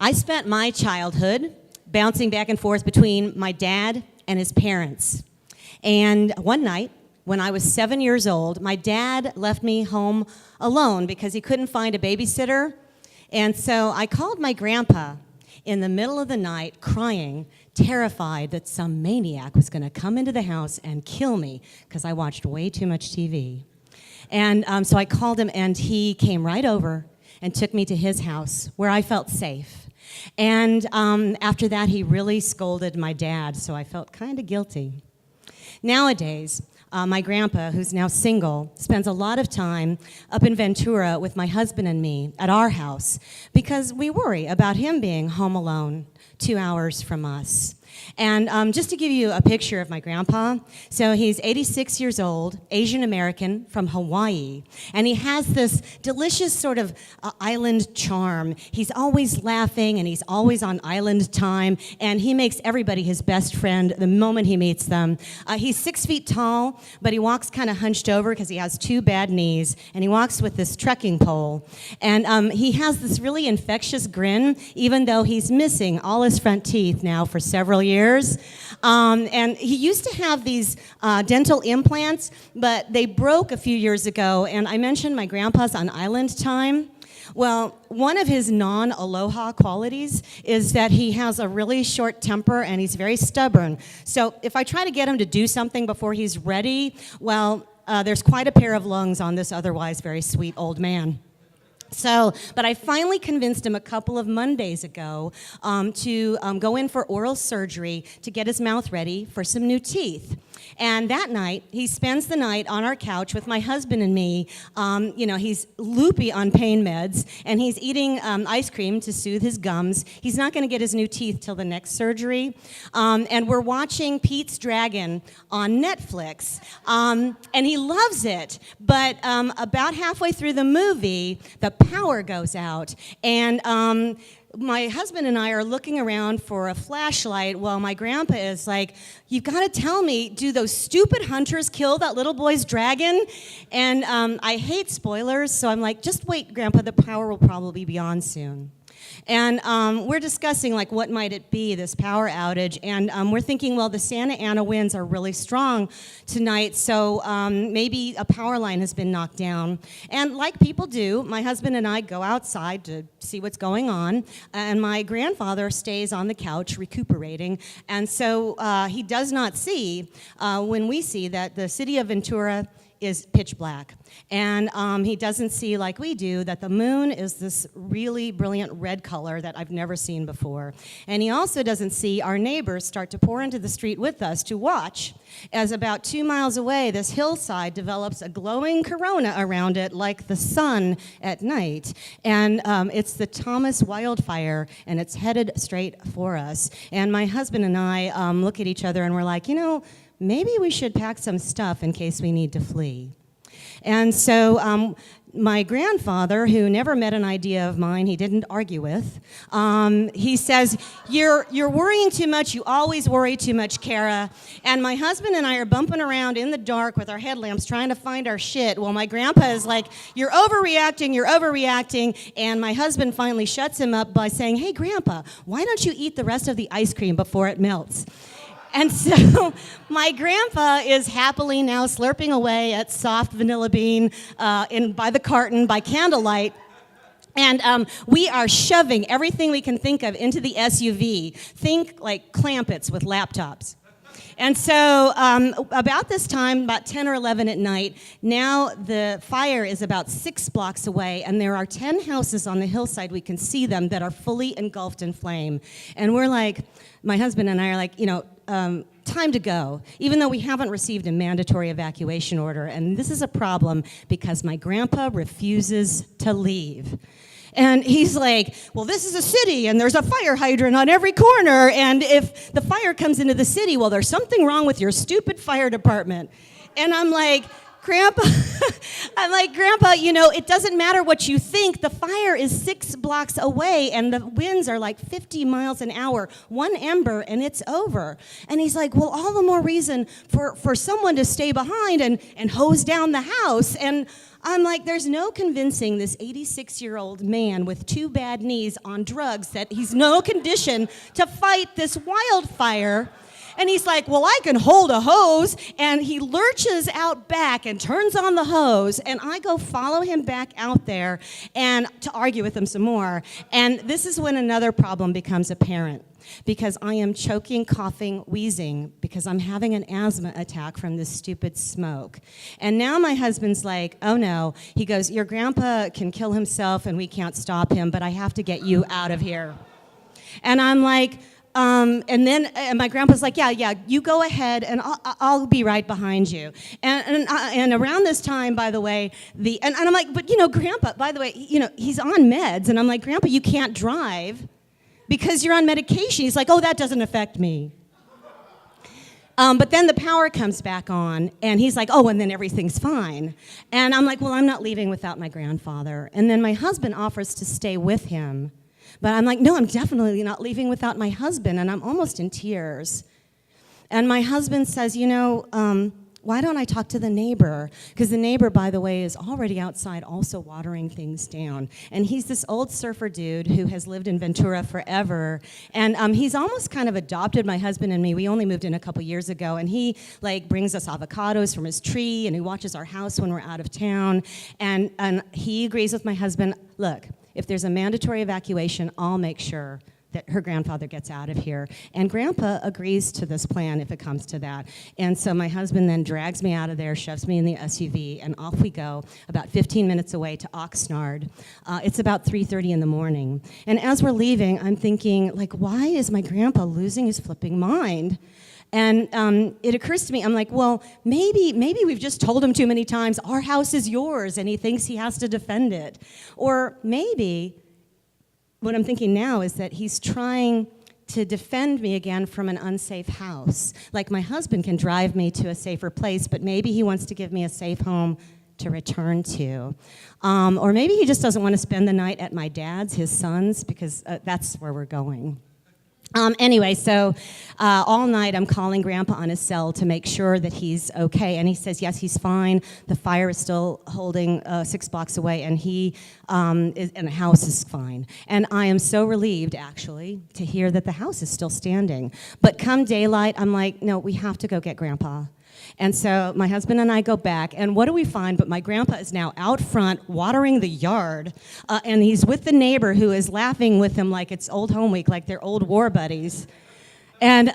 I spent my childhood bouncing back and forth between my dad and his parents. And one night, when I was 7 years old, my dad left me home alone because he couldn't find a babysitter. And so I called my grandpa in the middle of the night, crying, terrified that some maniac was going to come into the house and kill me because I watched way too much TV. And so I called him, and he came right over and took me to his house where I felt safe. And after that, he really scolded my dad, so I felt kind of guilty. Nowadays, my grandpa, who's now single, spends a lot of time up in Ventura with my husband and me at our house because we worry about him being home alone 2 hours from us. And just to give you a picture of my grandpa, so he's 86 years old, Asian American from Hawaii, and he has this delicious sort of island charm. He's always laughing, and he's always on island time, and he makes everybody his best friend the moment he meets them. He's 6 feet tall, but he walks kind of hunched over because he has 2 bad knees, and he walks with this trekking pole. And he has this really infectious grin, even though he's missing all his front teeth now for several years. And he used to have these dental implants, but they broke a few years ago. And I mentioned my grandpa's on island time. Well, one of his non-aloha qualities is that he has a really short temper and he's very stubborn. So if I try to get him to do something before he's ready, well, there's quite a pair of lungs on this otherwise very sweet old man. But I finally convinced him a couple of Mondays ago to go in for oral surgery to get his mouth ready for some new teeth. And that night, he spends the night on our couch with my husband and me. He's loopy on pain meds, and he's eating ice cream to soothe his gums. He's not going to get his new teeth till the next surgery. And we're watching Pete's Dragon on Netflix, and he loves it. But about halfway through the movie, the power goes out, and my husband and I are looking around for a flashlight while my grandpa is like, "You've got to tell me, do those stupid hunters kill that little boy's dragon?" And I hate spoilers, so I'm like, "Just wait, Grandpa, the power will probably be on soon." And we're discussing, like, what might it be, this power outage? And we're thinking, well, the Santa Ana winds are really strong tonight, so maybe a power line has been knocked down. And like people do, my husband and I go outside to see what's going on, and my grandfather stays on the couch recuperating. And so he does not see, when we see that the city of Ventura is pitch black. And he doesn't see, like we do, that the moon is this really brilliant red color that I've never seen before. And he also doesn't see our neighbors start to pour into the street with us to watch as about 2 miles away, this hillside develops a glowing corona around it like the sun at night. And it's the Thomas Wildfire, and it's headed straight for us. And my husband and I look at each other and we're like, maybe we should pack some stuff in case we need to flee. And so my grandfather, who never met an idea of mine he didn't argue with, he says, you're worrying too much, you always worry too much, Cara. And my husband and I are bumping around in the dark with our headlamps trying to find our shit. Well, my grandpa is like, you're overreacting. And my husband finally shuts him up by saying, hey, Grandpa, why don't you eat the rest of the ice cream before it melts? And so my grandpa is happily now slurping away at soft vanilla bean by the carton by candlelight. And we are shoving everything we can think of into the SUV. Think like Clampets with laptops. And so about this time, about 10 or 11 at night, now the fire is about 6 blocks away, and there are 10 houses on the hillside, we can see them, that are fully engulfed in flame. And we're like, my husband and I are like, time to go, even though we haven't received a mandatory evacuation order. And this is a problem because my grandpa refuses to leave. And he's like, well, this is a city, and there's a fire hydrant on every corner, and if the fire comes into the city, well, there's something wrong with your stupid fire department. And I'm like, Grandpa, it doesn't matter what you think. The fire is 6 blocks away, and the winds are like 50 miles an hour. One ember, and it's over. And he's like, well, all the more reason for someone to stay behind and hose down the house. And I'm like, there's no convincing this 86-year-old man with 2 bad knees on drugs that he's no condition to fight this wildfire. And he's like, well, I can hold a hose. And he lurches out back and turns on the hose. And I go follow him back out there and to argue with him some more. And this is when another problem becomes apparent, because I am choking, coughing, wheezing, because I'm having an asthma attack from this stupid smoke. And now my husband's like, oh no. He goes, your grandpa can kill himself and we can't stop him, but I have to get you out of here. And I'm like, and my grandpa's like, yeah, you go ahead, and I'll be right behind you. And around this time, by the way, and I'm like, but Grandpa, by the way, he's on meds, and I'm like, Grandpa, you can't drive because you're on medication. He's like, oh, that doesn't affect me. But then the power comes back on, and he's like, oh, and then everything's fine. And I'm like, well, I'm not leaving without my grandfather. And then my husband offers to stay with him. But I'm like, no, I'm definitely not leaving without my husband, and I'm almost in tears. And my husband says, why don't I talk to the neighbor? Because the neighbor, by the way, is already outside also watering things down. And he's this old surfer dude who has lived in Ventura forever. And he's almost kind of adopted my husband and me. We only moved in a couple years ago. And he brings us avocados from his tree, and he watches our house when we're out of town. And he agrees with my husband, look, if there's a mandatory evacuation, I'll make sure that her grandfather gets out of here. And Grandpa agrees to this plan if it comes to that. And so my husband then drags me out of there, shoves me in the SUV, and off we go, about 15 minutes away to Oxnard. It's about 3:30 in the morning. And as we're leaving, I'm thinking, why is my grandpa losing his flipping mind? And it occurs to me, I'm like, well, maybe we've just told him too many times, our house is yours, and he thinks he has to defend it. Or maybe what I'm thinking now is that he's trying to defend me again from an unsafe house. Like my husband can drive me to a safer place, but maybe he wants to give me a safe home to return to. Or maybe he just doesn't want to spend the night at my dad's, his son's, because that's where we're going. Anyway, so all night I'm calling Grandpa on his cell to make sure that he's okay, and he says, yes, he's fine. The fire is still holding 6 blocks away, and and the house is fine. And I am so relieved, actually, to hear that the house is still standing. But come daylight, I'm like, no, we have to go get Grandpa. And so my husband and I go back, and what do we find? But my grandpa is now out front watering the yard, and he's with the neighbor who is laughing with him like it's old home week, like they're old war buddies. And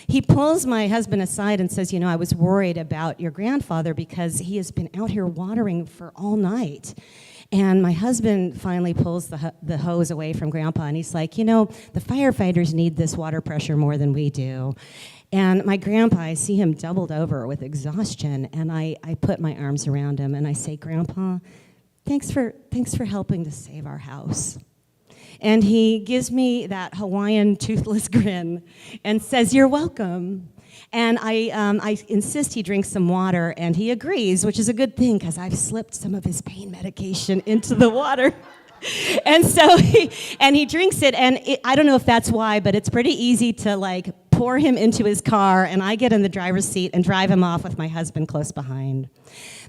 he pulls my husband aside and says, I was worried about your grandfather because he has been out here watering for all night. And my husband finally pulls the hose away from Grandpa, and he's like, the firefighters need this water pressure more than we do. And my grandpa, I see him doubled over with exhaustion, and I put my arms around him, and I say, Grandpa, thanks for helping to save our house. And he gives me that Hawaiian toothless grin and says, you're welcome. And I insist he drinks some water, and he agrees, which is a good thing because I've slipped some of his pain medication into the water. And so he drinks it, and I don't know if that's why, but it's pretty easy to pour him into his car, and I get in the driver's seat and drive him off with my husband close behind.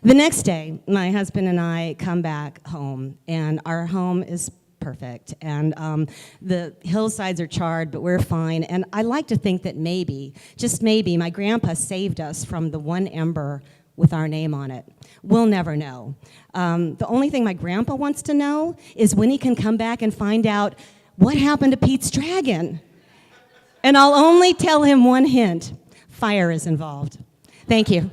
The next day, my husband and I come back home, and our home is perfect, and the hillsides are charred, but we're fine. And I like to think that maybe, just maybe, my grandpa saved us from the one ember with our name on it. We'll never know. The only thing my grandpa wants to know is when he can come back and find out what happened to Pete's dragon. And I'll only tell him one hint: fire is involved. Thank you.